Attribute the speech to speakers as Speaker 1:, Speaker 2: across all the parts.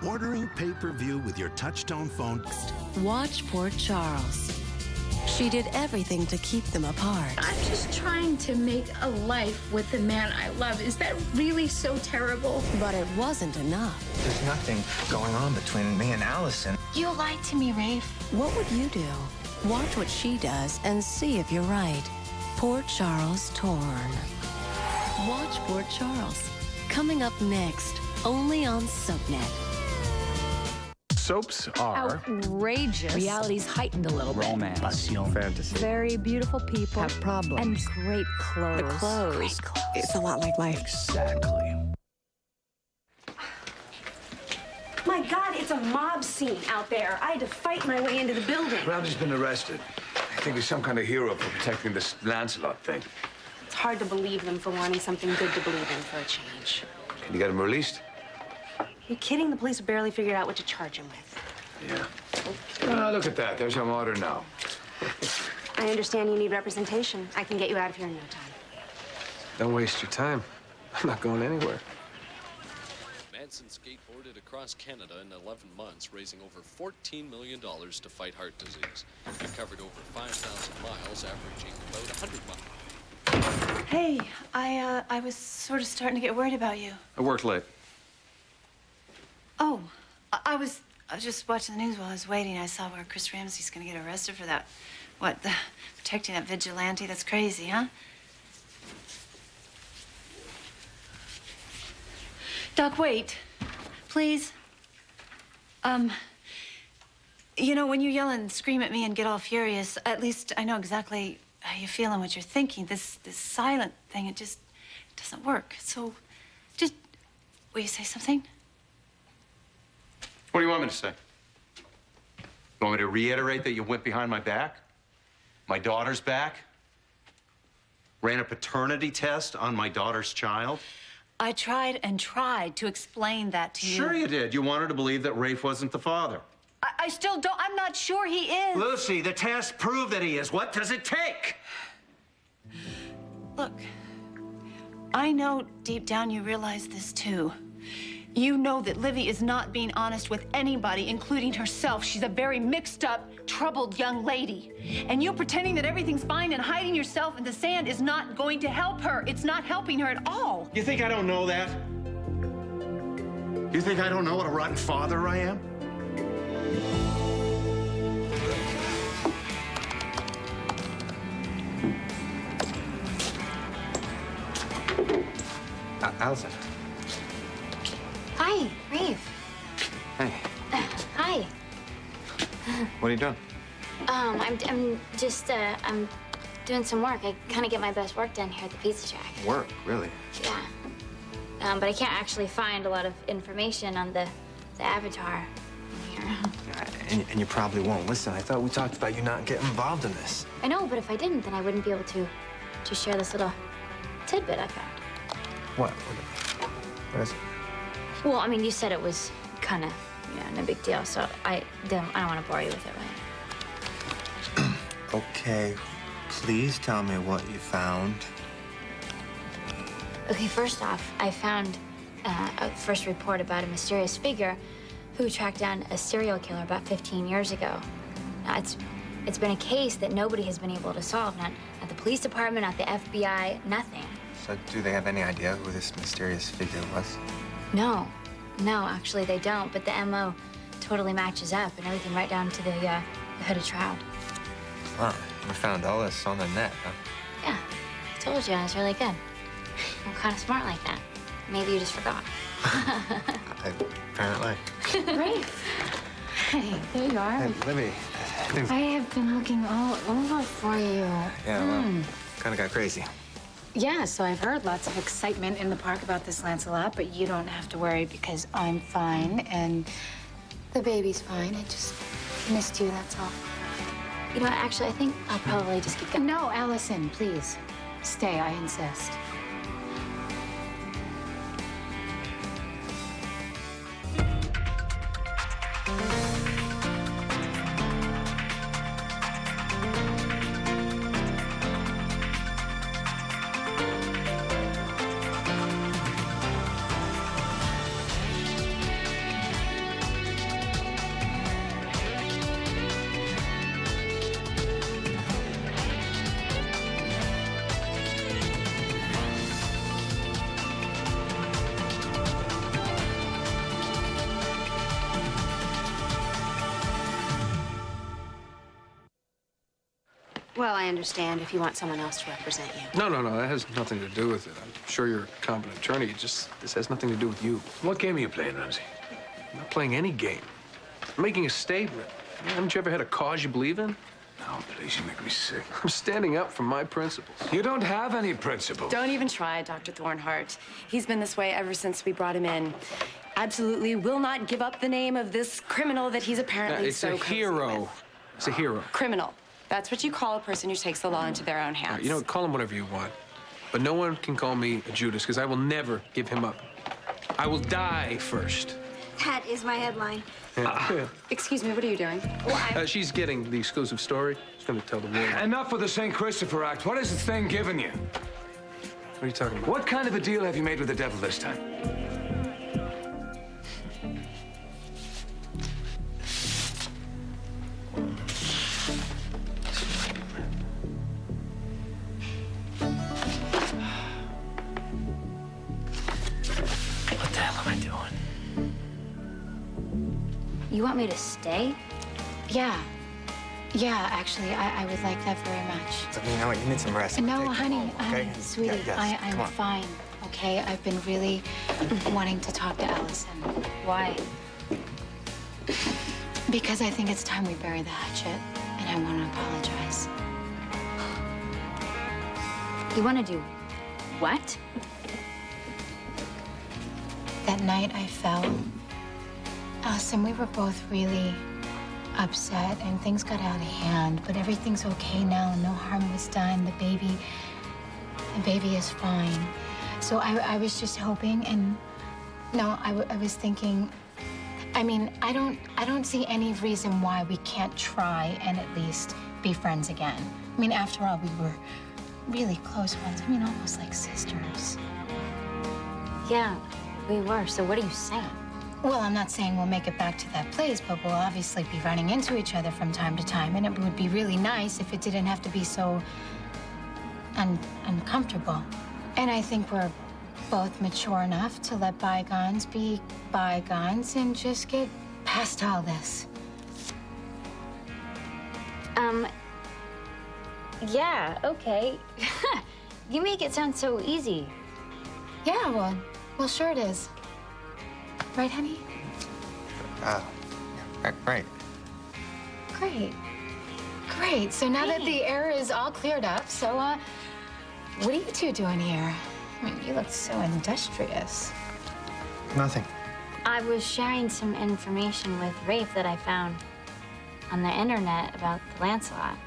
Speaker 1: ordering pay-per-view with your touch-tone phone.
Speaker 2: Watch poor Charles. She did everything to keep them apart.
Speaker 3: I'm just trying to make a life with the man I love. Is that really so terrible?
Speaker 2: But it wasn't enough.
Speaker 4: There's nothing going on between me and Allison.
Speaker 3: You lied to me, Rafe.
Speaker 2: What would you do? Watch what she does and see if you're right. Poor Charles torn. Watch Poor Charles. Coming up next, only on SoapNet.
Speaker 5: Soaps are
Speaker 6: outrageous.
Speaker 7: Reality's heightened a little bit.
Speaker 5: romance, passion, fantasy.
Speaker 6: Very beautiful people.
Speaker 7: Have problems.
Speaker 6: And great clothes.
Speaker 7: The clothes. It's a lot like life.
Speaker 5: Exactly.
Speaker 8: My God, it's a mob scene out there. I had to fight my way into the building.
Speaker 9: Ramsey's been arrested. I think he's some kind of hero for protecting this Lancelot thing.
Speaker 8: It's hard to believe them for wanting something good to believe in for a change.
Speaker 9: Can you get him released?
Speaker 8: You kidding? The police have barely figured out what to charge him with.
Speaker 9: Yeah. Look at that. There's our order now.
Speaker 8: I understand you need representation. I can get you out of here in no time.
Speaker 5: Don't waste your time. I'm not going anywhere.
Speaker 10: Manson skateboarded across Canada in 11 months, raising over $14 million to fight heart disease. He covered over 5,000 miles, averaging about 100 miles.
Speaker 11: Hey, I was sort of starting to get worried about you.
Speaker 5: I worked late.
Speaker 11: Oh, I was just watching the news while I was waiting. I saw where Chris Ramsey's gonna get arrested for that. Protecting that vigilante? That's crazy, huh? Doc, wait. Please. You know, when you yell and scream at me and get all furious, at least I know exactly how you feel and what you're thinking. This silent thing, it doesn't work. So, just, will you say something?
Speaker 12: What do you want me to say? You want me to reiterate that you went behind my back? My daughter's back? Ran a paternity test on my daughter's child?
Speaker 11: I tried and tried to explain that to you.
Speaker 12: Sure you did. You wanted to believe that Rafe wasn't the father.
Speaker 11: I still don't. I'm not sure he is.
Speaker 12: Lucy, the test proved that he is. What does it take?
Speaker 11: Look, I know deep down you realize this too. You know that Livy is not being honest with anybody, including herself. She's a very mixed up, troubled young lady. And you pretending that everything's fine and hiding yourself in the sand is not going to help her. It's not helping her at all.
Speaker 12: You think I don't know that? You think I don't know what a rotten father I am?
Speaker 4: Alison.
Speaker 13: Hi, Rafe.
Speaker 4: Hey.
Speaker 13: Hi.
Speaker 4: What are you doing?
Speaker 13: I'm just, I'm doing some work. I kind of get my best work done here at the pizza shack.
Speaker 4: Work, really?
Speaker 13: Yeah. But I can't actually find a lot of information on the avatar in here.
Speaker 4: Yeah, and you probably won't. Listen, I thought we talked about you not getting involved in this.
Speaker 13: I know, but if I didn't, then I wouldn't be able to share this little tidbit I found.
Speaker 4: What? What is it?
Speaker 13: Well, I mean, you said it was kind of, no big deal, so I don't want to bore you with it, right?
Speaker 4: Okay, please tell me what you found.
Speaker 13: Okay, first off, I found a first report about a mysterious figure who tracked down a serial killer about 15 years ago. Now, it's been a case that nobody has been able to solve. Not the police department, not the FBI, nothing.
Speaker 4: So do they have any idea who this mysterious figure was?
Speaker 13: No, actually they don't, but the MO totally matches up and everything right down to the hooded shroud.
Speaker 4: Wow, you found all this on the net, huh?
Speaker 13: Yeah, I told you I was really good. I'm kind of smart like that. Maybe you just forgot.
Speaker 4: Apparently.
Speaker 13: Rafe. Hey, there you are.
Speaker 4: Hey, Libby.
Speaker 13: I have been looking all over for you.
Speaker 4: Yeah, well, kind of got crazy.
Speaker 3: Yeah, so I've heard lots of excitement in the park about this Lancelot, but you don't have to worry because I'm fine and the baby's fine. I just missed you, that's all.
Speaker 13: You know what, actually, I think I'll probably just keep going.
Speaker 3: No, Allison, please. Stay, I insist.
Speaker 6: Well, I understand if you want someone else to represent you.
Speaker 5: No, that has nothing to do with it. I'm sure you're a competent attorney. This has nothing to do with you.
Speaker 9: What game are you playing, Ramsey?
Speaker 5: I'm not playing any game. I'm making a statement. Haven't you ever had a cause you believe in?
Speaker 9: No, please, you make me sick.
Speaker 5: I'm standing up for my principles.
Speaker 9: You don't have any principles.
Speaker 6: Don't even try it, Dr. Thornhart. He's been this way ever since we brought him in. Absolutely will not give up the name of this criminal that he's apparently
Speaker 5: It's
Speaker 6: so
Speaker 5: a hero.
Speaker 6: with.
Speaker 5: It's a hero.
Speaker 6: Criminal. That's what you call a person who takes the law into their own hands.
Speaker 5: You know, call him whatever you want. But no one can call me a Judas, because I will never give him up. I will die first.
Speaker 8: That is my headline.
Speaker 5: Yeah.
Speaker 6: Excuse me, what are you doing?
Speaker 5: She's getting the exclusive story. She's going to tell the world.
Speaker 9: Enough with the St. Christopher Act. What has this thing given you?
Speaker 5: What are you talking about?
Speaker 9: What kind of a deal have you made with the devil this time?
Speaker 4: What the hell am I doing?
Speaker 13: You want me to stay?
Speaker 3: Yeah. Yeah, actually, I would like that very much.
Speaker 4: I mean, you know what? You need some rest.
Speaker 3: No,
Speaker 4: Take it
Speaker 3: honey,
Speaker 4: home, okay?
Speaker 3: sweetie,
Speaker 4: Yes,
Speaker 3: I'm
Speaker 4: come on.
Speaker 3: fine, okay? I've been really wanting to talk to Alison.
Speaker 13: Why?
Speaker 3: Because I think it's time we bury the hatchet, and I want to apologize.
Speaker 13: You want to do what?
Speaker 3: That night I fell, Alison, we were both really upset, and things got out of hand, but everything's okay now, and no harm was done. The baby is fine. So I was just hoping, and no, I was thinking, I mean, I don't see any reason why we can't try and at least be friends again. I mean, after all, we were really close ones. I mean, almost like sisters.
Speaker 13: Yeah, we were. So what are you saying?
Speaker 3: Well, I'm not saying we'll make it back to that place, but we'll obviously be running into each other from time to time, and it would be really nice if it didn't have to be so uncomfortable. And I think we're both mature enough to let bygones be bygones and just get past all this.
Speaker 13: Yeah, okay. You make it sound so easy.
Speaker 3: Yeah, well, sure it is. Right, honey?
Speaker 4: Right.
Speaker 3: Great. So now that the air is all cleared up, so, what are you two doing here? I mean, you look so industrious.
Speaker 4: Nothing.
Speaker 13: I was sharing some information with Rafe that I found on the internet about Lancelot.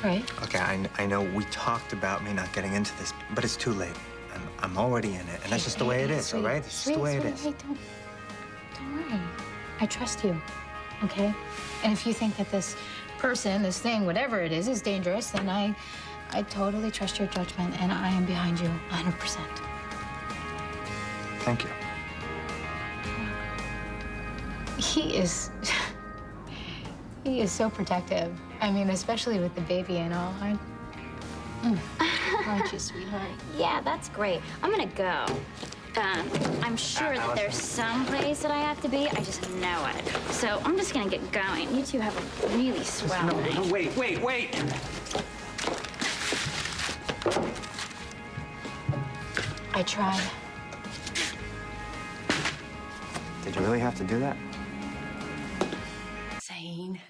Speaker 3: Right.
Speaker 4: Okay, I know we talked about me not getting into this, but it's too late. I'm already in it, and that's just the way it is, all right? It's just the way it is.
Speaker 3: Don't worry. I trust you, okay? And if you think that this person, this thing, whatever it is dangerous, then I totally trust your judgment, and I am behind you 100%.
Speaker 4: Thank you.
Speaker 3: He is so protective. I mean, especially with the baby and all. Aren't you, sweetheart?
Speaker 13: Yeah, that's great. I'm gonna go. I'm sure that there's some place that I have to be. I just know it. So I'm just gonna get going. You two have a really swell night.
Speaker 9: No, wait.
Speaker 3: I tried.
Speaker 4: Did you really have to do that?
Speaker 11: Zane,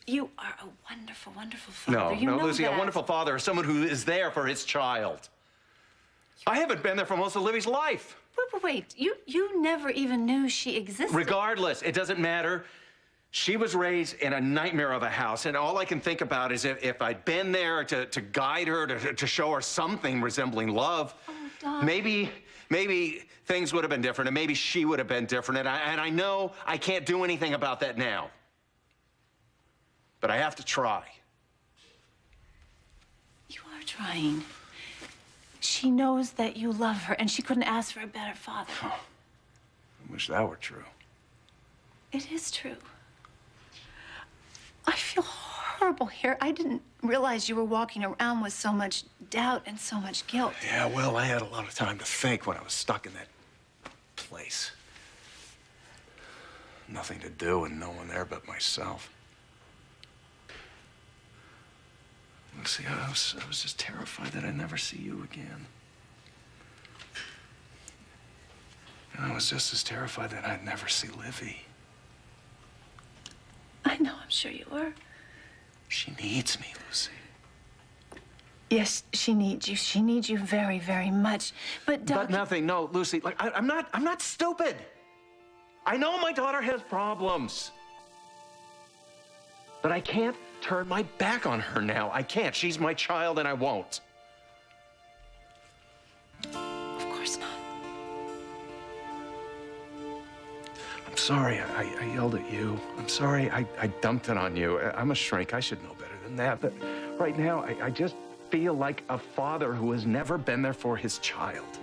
Speaker 11: you are a wonderful, wonderful father.
Speaker 12: No,
Speaker 11: know
Speaker 12: Lucy,
Speaker 11: that.
Speaker 12: a wonderful father is someone who is there for his child. I haven't been there for most of Livy's life.
Speaker 11: Wait. You never even knew she existed.
Speaker 12: Regardless, it doesn't matter. She was raised in a nightmare of a house, and all I can think about is if I'd been there to guide her, to show her something resembling love, maybe things would have been different, and maybe she would have been different, and I know I can't do anything about that now. But I have to try.
Speaker 11: You are trying. She knows that you love her, and she couldn't ask for a better father.
Speaker 9: I wish that were true.
Speaker 11: It is true. I feel horrible here. I didn't realize you were walking around with so much doubt and so much guilt.
Speaker 9: Yeah, well, I had a lot of time to think when I was stuck in that place. Nothing to do and no one there but myself.
Speaker 12: Lucy, I was just terrified that I'd never see you again. And I was just as terrified that I'd never see Livy.
Speaker 11: I know, I'm sure you were.
Speaker 12: She needs me, Lucy.
Speaker 11: Yes, she needs you. She needs you very, very much. But Doc...
Speaker 12: But nothing. No, Lucy. Like I'm not stupid. I know my daughter has problems. But I can't turn my back on her now. I can't. She's my child, and I won't.
Speaker 11: Of course not.
Speaker 12: I'm sorry I yelled at you. I'm sorry I dumped it on you. I'm a shrink. I should know better than that. But right now, I just feel like a father who has never been there for his child.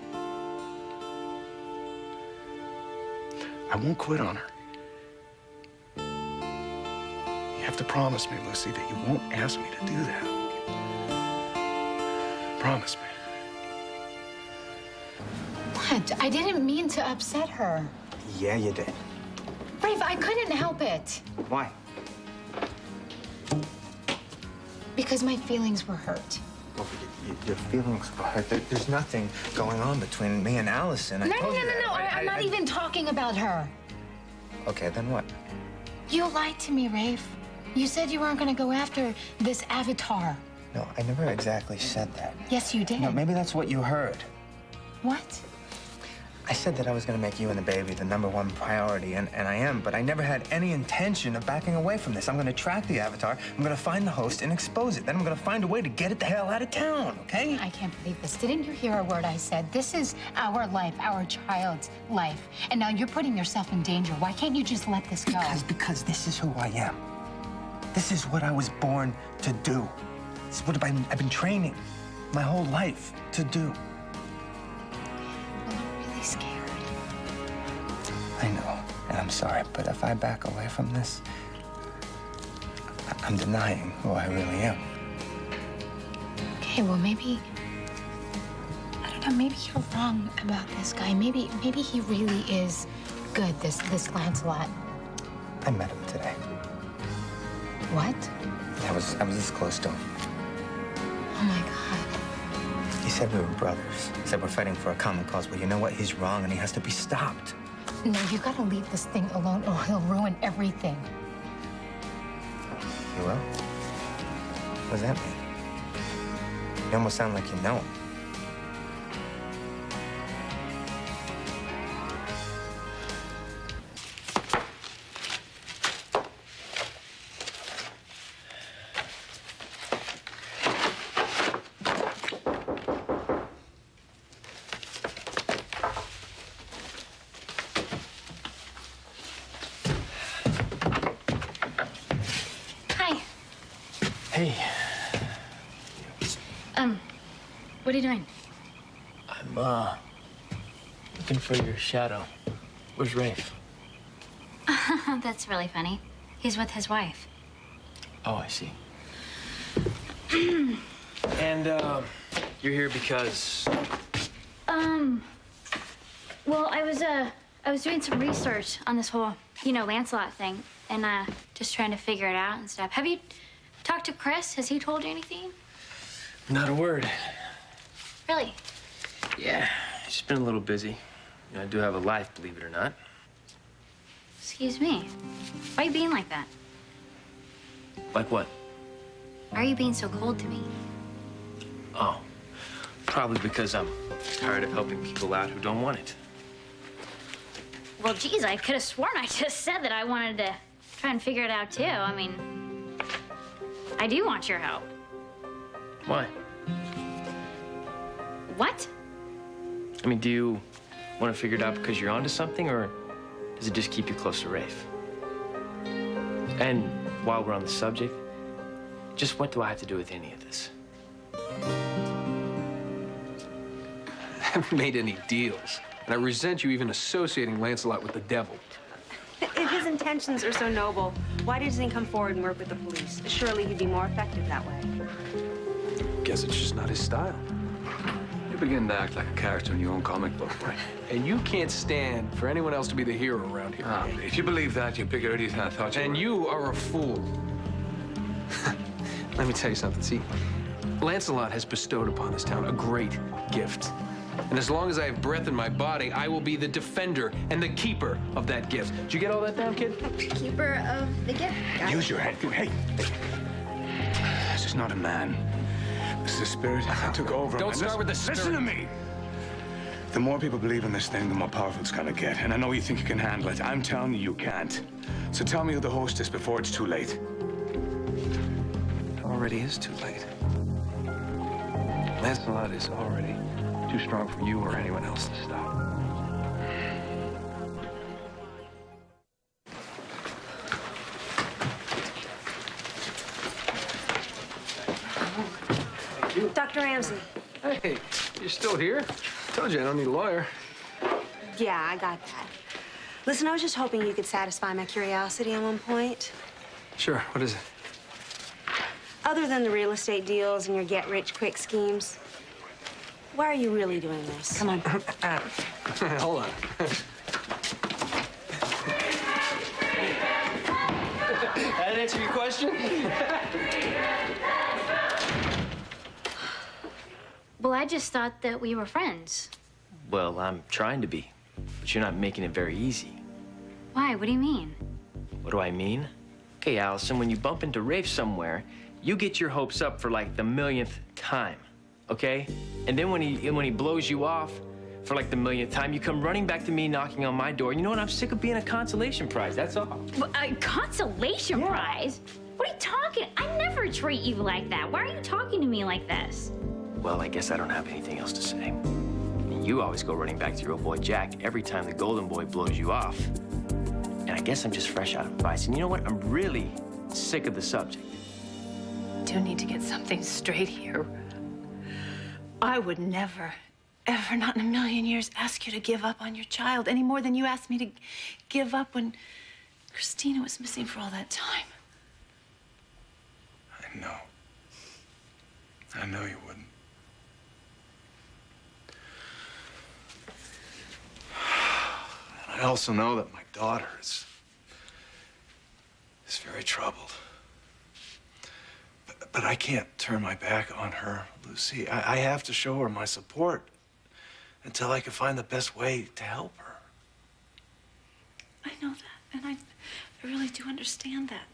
Speaker 12: I won't quit on her. You have to promise me, Lucy, that you won't ask me to do that. Promise me.
Speaker 3: What? I didn't mean to upset her.
Speaker 4: Yeah, you did.
Speaker 3: Rafe, I couldn't help it.
Speaker 4: Why?
Speaker 3: Because my feelings were hurt.
Speaker 4: Well, your feelings were hurt. There's nothing going on between me and Alison.
Speaker 3: No. I'm not even talking about her.
Speaker 4: Okay, then what?
Speaker 3: You lied to me, Rafe. You said you weren't going to go after this avatar.
Speaker 4: No, I never exactly said that.
Speaker 3: Yes, you did.
Speaker 4: No, maybe that's what you heard.
Speaker 3: What?
Speaker 4: I said that I was going to make you and the baby the #1 priority, and I am, but I never had any intention of backing away from this. I'm going to track the avatar, I'm going to find the host and expose it. Then I'm going to find a way to get it the hell out of town, okay?
Speaker 3: I can't believe this. Didn't you hear a word I said? This is our life, our child's life. And now you're putting yourself in danger. Why can't you just let this go?
Speaker 4: Because this is who I am. This is what I was born to do. This is what I've been training my whole life to do.
Speaker 3: Scared.
Speaker 4: I know, and I'm sorry, but if I back away from this, I'm denying who I really am.
Speaker 3: Okay, well, maybe, I don't know, maybe you're wrong about this guy. Maybe he really is good, this Lancelot.
Speaker 4: I met him today.
Speaker 3: What?
Speaker 4: I was this close to him.
Speaker 3: Oh, my God.
Speaker 4: He said we were brothers. He said we're fighting for a common cause. Well, you know what? He's wrong, and he has to be stopped.
Speaker 3: No, you gotta leave this thing alone, or he'll ruin everything.
Speaker 4: You will? What does that mean? You almost sound like you know him.
Speaker 14: Hey.
Speaker 13: What are you doing?
Speaker 14: I'm, looking for your shadow. Where's Rafe?
Speaker 13: That's really funny. He's with his wife.
Speaker 14: Oh, I see. And, you're here because...
Speaker 13: Well, I was doing some research on this whole, Lancelot thing, and, just trying to figure it out and stuff. Have you talked to Chris? Has he told you anything?
Speaker 14: Not a word.
Speaker 13: Really?
Speaker 14: Yeah, he's been a little busy. I do have a life, believe it or not.
Speaker 13: Excuse me. Why are you being like that?
Speaker 14: Like what?
Speaker 13: Why are you being so cold to me?
Speaker 14: Oh, probably because I'm tired of helping people out who don't want it.
Speaker 13: Well, geez, I could have sworn I just said that I wanted to try and figure it out, too. I mean, I do want your help.
Speaker 14: Why?
Speaker 13: What?
Speaker 14: I mean, do you want to figure it out because you're onto something, or does it just keep you close to Rafe? And while we're on the subject, just what do I have to do with any of this?
Speaker 5: I haven't made any deals, and I resent you even associating Lancelot with the devil.
Speaker 8: If his intentions are so noble, why doesn't he come forward and work with the police? Surely he'd be more effective that way.
Speaker 5: Guess it's just not his style.
Speaker 9: You're beginning to act like a character in your own comic book, right?
Speaker 5: And you can't stand for anyone else to be the hero around here.
Speaker 9: If you believe that, you're bigger idiots than I thought you were.
Speaker 5: And you are a fool. Let me tell you something. See, Lancelot has bestowed upon this town a great gift. And as long as I have breath in my body, I will be the defender and the keeper of that gift. Did you get all that down, kid?
Speaker 13: Keeper of the gift.
Speaker 9: Use your head. Hey. This is not a man. This is a spirit that took over.
Speaker 5: Don't start with the spirit.
Speaker 9: Listen to me. The more people believe in this thing, the more powerful it's gonna get. And I know you think you can handle it. I'm telling you, you can't. So tell me who the host is before it's too late.
Speaker 5: It already is too late. Lancelot is already too strong for you or anyone else to stop.
Speaker 8: Dr. Ramsey.
Speaker 5: Hey, you're still here? Told you I don't need a lawyer.
Speaker 8: Yeah, I got that. Listen, I was just hoping you could satisfy my curiosity on one point.
Speaker 5: Sure, what is it?
Speaker 8: Other than the real estate deals and your get-rich-quick schemes, why are you really doing this? Come on.
Speaker 5: Hold on. That answer your question?
Speaker 13: Well, I just thought that we were friends.
Speaker 14: Well, I'm trying to be, but you're not making it very easy.
Speaker 13: Why? What do you mean?
Speaker 14: What do I mean? Okay, Allison, when you bump into Rafe somewhere, you get your hopes up for like the millionth time, okay? And then when he blows you off for like the millionth time, you come running back to me knocking on my door. You know what? I'm sick of being a consolation prize, that's all.
Speaker 13: A consolation prize? What are you talking? I never treat you like that. Why are you talking to me like this?
Speaker 14: Well, I guess I don't have anything else to say. And you always go running back to your old boy Jack every time the golden boy blows you off. And I guess I'm just fresh out of advice. And you know what? I'm really sick of the subject.
Speaker 11: I do need to get something straight here. I would never, ever, not in a million years, ask you to give up on your child any more than you asked me to give up when Christina was missing for all that time.
Speaker 9: I know. I know you wouldn't. And I also know that my daughter is very troubled. But I can't turn my back on her, Lucy. I have to show her my support until I can find the best way to help her.
Speaker 11: I know that, and I really do understand that.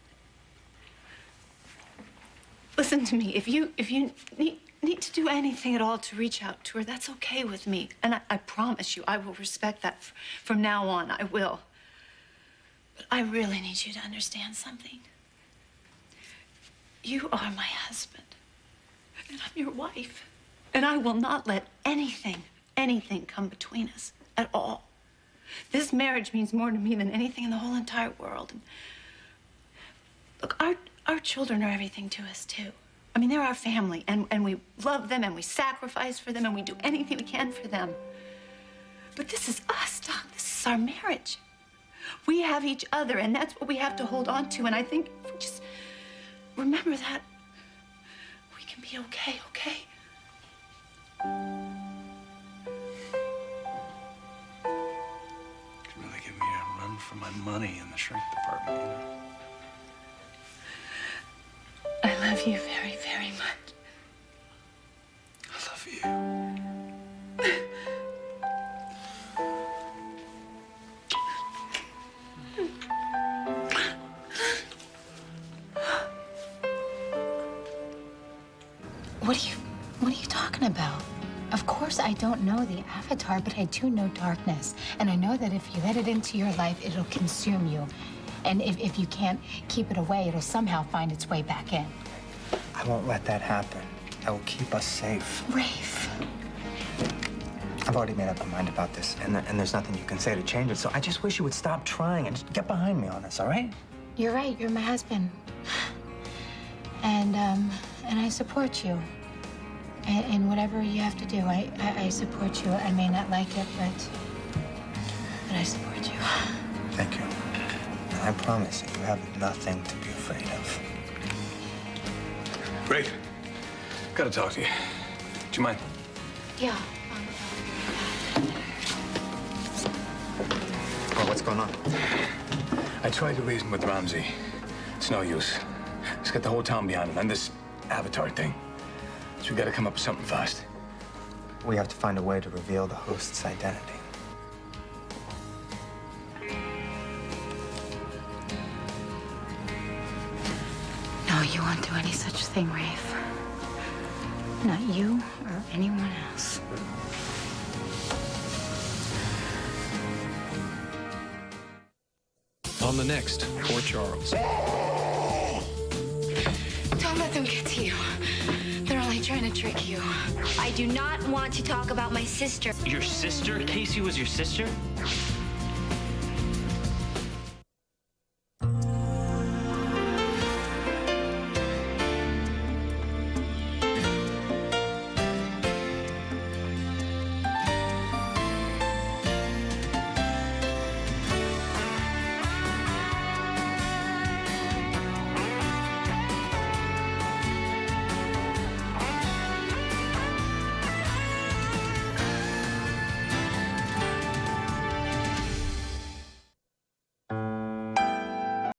Speaker 11: Listen to me. If you need to do anything at all to reach out to her, that's okay with me. And I promise you, I will respect that from now on. I will. But I really need you to understand something. You are my husband, and I'm your wife. And I will not let anything come between us at all. This marriage means more to me than anything in the whole entire world. And look, our children are everything to us, too. I mean, they're our family, and we love them, and we sacrifice for them, and we do anything we can for them. But this is us, Doc. This is our marriage. We have each other, and that's what we have to hold on to. And I think if we just remember that, we can be okay, okay?
Speaker 9: Could really get me to run for my money in the shrink department, you know?
Speaker 11: I love you very, very much.
Speaker 9: I love you.
Speaker 3: What are you talking about? Of course, I don't know the Avatar, but I do know darkness. And I know that if you let it into your life, it'll consume you. And if you can't keep it away, it'll somehow find its way back in.
Speaker 4: I won't let that happen. I will keep us safe.
Speaker 3: Rafe.
Speaker 4: I've already made up my mind about this, and there's nothing you can say to change it. So I just wish you would stop trying and just get behind me on this, all right?
Speaker 3: You're right. You're my husband. And I support you. And whatever you have to do, I support you. I may not like it, but I support you.
Speaker 4: Thank you. And I promise you have nothing to be afraid of.
Speaker 9: Rafe, gotta talk to you. Do you mind?
Speaker 3: Yeah.
Speaker 4: Oh, what's going on?
Speaker 9: I tried to reason with Ramsey. It's no use. He's got the whole town behind him, and this Avatar thing. So we gotta come up with something fast.
Speaker 4: We have to find a way to reveal the host's identity.
Speaker 3: No, you won't do any such thing, Rafe. Not you or anyone else.
Speaker 10: On the next, Port Charles.
Speaker 3: Don't let them get to you. They're only trying to trick you.
Speaker 13: I do not want to talk about my sister.
Speaker 14: Your sister? Casey was your sister?